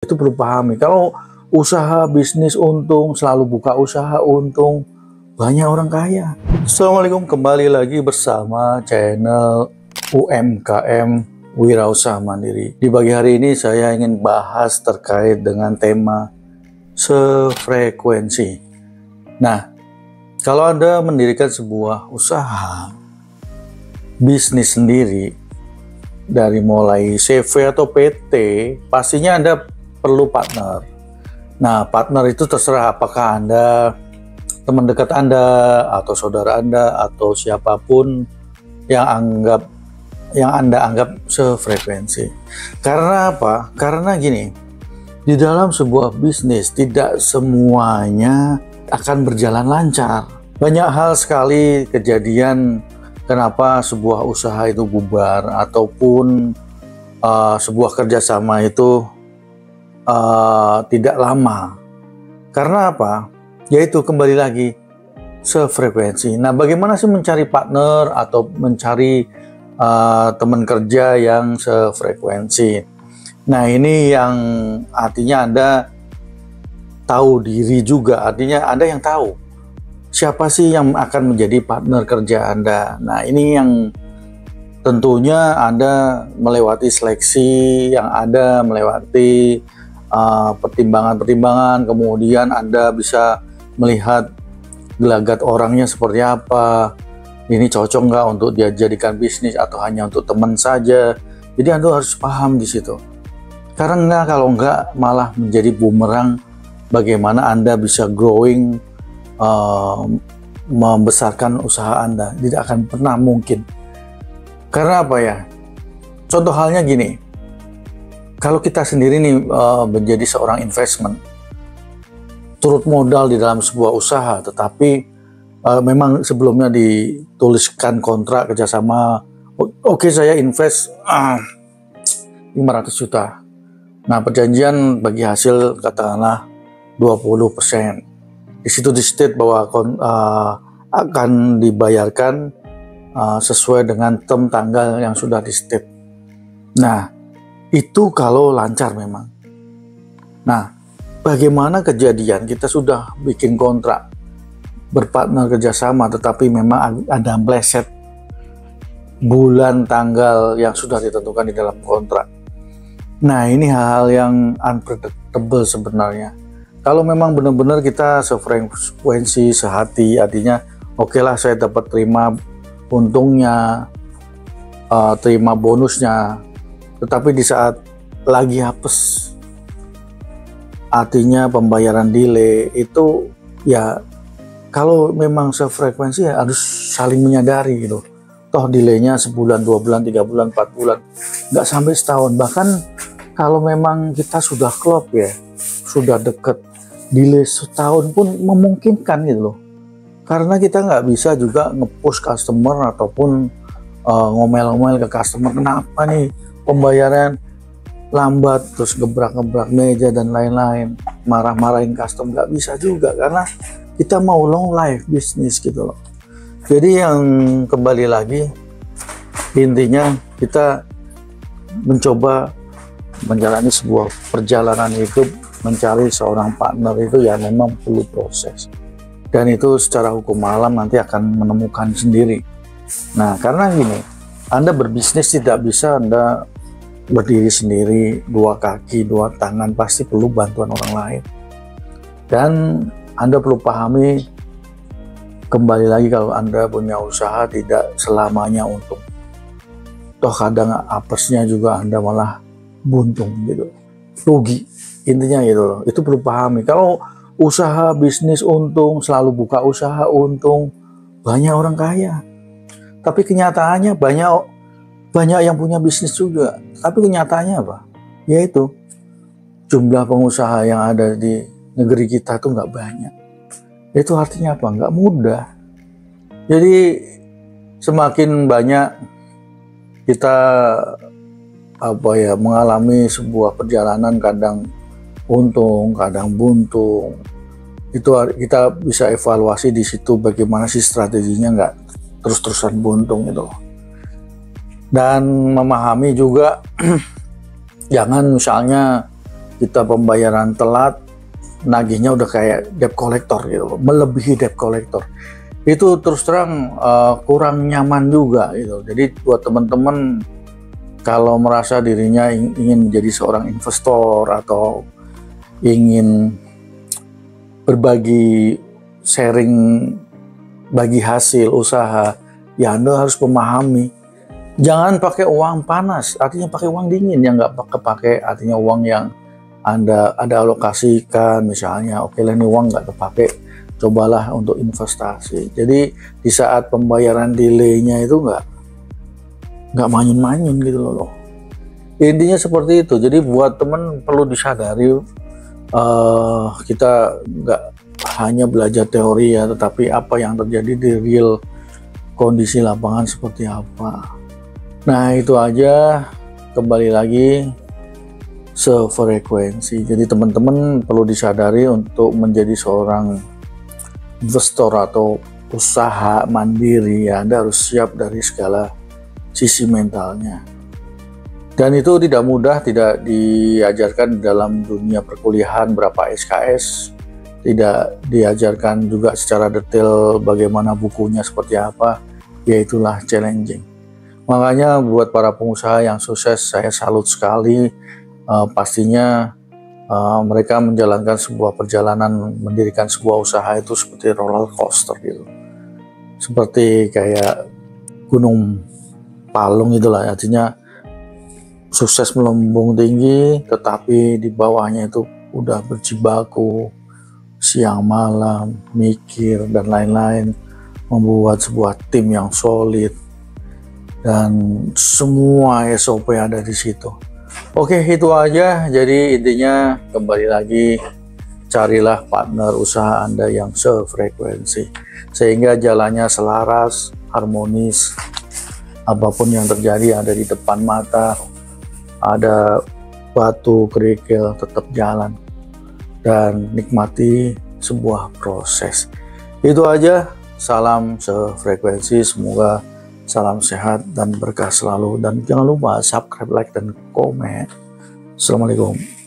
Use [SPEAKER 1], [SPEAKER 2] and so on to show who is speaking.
[SPEAKER 1] Itu perlu pahami. Kalau usaha bisnis untung, selalu buka usaha untung, banyak orang kaya. Assalamualaikum, kembali lagi bersama channel UMKM Wirausaha Mandiri. Di pagi hari ini saya ingin bahas terkait dengan tema sefrekuensi. Nah, kalau Anda mendirikan sebuah usaha bisnis sendiri, dari mulai CV atau PT, pastinya Anda perlu partner. Nah, partner itu terserah apakah Anda teman dekat Anda atau saudara Anda atau siapapun yang Anda anggap sefrekuensi. Karena apa? Karena gini, di dalam sebuah bisnis tidak semuanya akan berjalan lancar. Banyak hal sekali kejadian kenapa sebuah usaha itu bubar ataupun sebuah kerjasama itu tidak lama. Karena apa? Yaitu kembali lagi sefrekuensi. Nah, bagaimana sih mencari partner atau mencari teman kerja yang sefrekuensi? Nah, ini yang artinya Anda tahu diri juga, artinya Anda yang tahu siapa sih yang akan menjadi partner kerja Anda. Nah, ini yang tentunya Anda melewati seleksi, yang Anda melewati pertimbangan-pertimbangan, kemudian Anda bisa melihat gelagat orangnya seperti apa, ini cocok nggak untuk dia jadikan bisnis atau hanya untuk teman saja. Jadi Anda harus paham di situ. Karena kalau nggak malah menjadi bumerang bagaimana Anda bisa growing, membesarkan usaha Anda. Tidak akan pernah mungkin. Karena apa ya? Contoh halnya gini. Kalau kita sendiri nih menjadi seorang investment, turut modal di dalam sebuah usaha, tetapi memang sebelumnya dituliskan kontrak kerjasama, oke, saya invest 500 juta. Nah, perjanjian bagi hasil katakanlah 20%. Di situ di state bahwa akan dibayarkan sesuai dengan term tanggal yang sudah di state. Nah, itu kalau lancar memang. Nah, bagaimana kejadian kita sudah bikin kontrak berpartner kerjasama, tetapi memang ada meleset bulan tanggal yang sudah ditentukan di dalam kontrak. Nah, ini hal-hal yang unpredictable sebenarnya. Kalau memang benar-benar kita sefrekuensi, sehati, artinya oke lah, saya dapat terima untungnya, terima bonusnya, tetapi di saat lagi hapus, artinya pembayaran delay, itu ya kalau memang sefrekuensi ya harus saling menyadari gitu. Toh delaynya sebulan, 2 bulan, 3 bulan, 4 bulan, nggak sampai setahun. Bahkan kalau memang kita sudah klop ya, sudah deket, delay setahun pun memungkinkan gitu loh. Karena kita nggak bisa juga nge-push customer ataupun ngomel-ngomel ke customer, kenapa nih pembayaran lambat, terus gebrak-gebrak meja dan lain-lain, marah-marahin customer, nggak bisa juga, karena kita mau long life bisnis gitu loh. Jadi yang kembali lagi, intinya kita mencoba menjalani sebuah perjalanan hidup, mencari seorang partner itu ya memang perlu proses, dan itu secara hukum alam nanti akan menemukan sendiri. Nah, karena gini, Anda berbisnis tidak bisa Anda berdiri sendiri, dua kaki, dua tangan, pasti perlu bantuan orang lain. Dan Anda perlu pahami, kembali lagi, kalau Anda punya usaha tidak selamanya untung. Toh kadang apesnya juga Anda malah buntung gitu, rugi. Intinya gitu loh, itu perlu pahami. Kalau usaha bisnis untung, selalu buka usaha untung, banyak orang kaya. Tapi kenyataannya banyak yang punya bisnis juga, tapi kenyataannya apa? Yaitu jumlah pengusaha yang ada di negeri kita tuh nggak banyak. Itu artinya apa? Nggak mudah. Jadi semakin banyak kita mengalami sebuah perjalanan, kadang untung, kadang buntung, itu kita bisa evaluasi di situ bagaimana sih strateginya nggak terus-terusan buntung itu. Dan memahami juga jangan misalnya kita pembayaran telat, nagihnya udah kayak debt collector gitu, melebihi debt collector. Itu terus terang kurang nyaman juga gitu. Jadi buat teman-teman kalau merasa dirinya ingin menjadi seorang investor atau ingin berbagi sharing, bagi hasil usaha, ya Anda harus memahami, jangan pakai uang panas, artinya pakai uang dingin yang nggak kepake, artinya uang yang Anda ada alokasikan, misalnya oke lah ini uang nggak kepake, cobalah untuk investasi. Jadi di saat pembayaran delay-nya itu nggak manyun-manyun gitu loh. Intinya seperti itu. Jadi buat temen perlu disadari, kita nggak hanya belajar teori ya, tetapi apa yang terjadi di real kondisi lapangan seperti apa. Nah itu aja, kembali lagi sefrekuensi. Jadi teman-teman perlu disadari untuk menjadi seorang investor atau usaha mandiri ya, Anda harus siap dari segala sisi mentalnya. Dan itu tidak mudah, tidak diajarkan dalam dunia perkuliahan berapa SKS, tidak diajarkan juga secara detail bagaimana bukunya seperti apa, yaitulah challenging. Makanya buat para pengusaha yang sukses, saya salut sekali. Pastinya mereka menjalankan sebuah perjalanan, mendirikan sebuah usaha itu seperti roller coaster gitu, seperti kayak gunung palung itulah, artinya sukses melambung tinggi, tetapi di bawahnya itu udah berjibaku siang malam, mikir dan lain-lain, membuat sebuah tim yang solid dan semua SOP ada di situ. Oke, itu aja. Jadi intinya kembali lagi, carilah partner usaha Anda yang sefrekuensi sehingga jalannya selaras, harmonis. Apapun yang terjadi ada di depan mata, ada batu kerikil, tetap jalan dan nikmati sebuah proses. Itu aja. Salam sefrekuensi, semoga salam sehat dan berkah selalu, dan jangan lupa subscribe, like, dan komen. Assalamualaikum.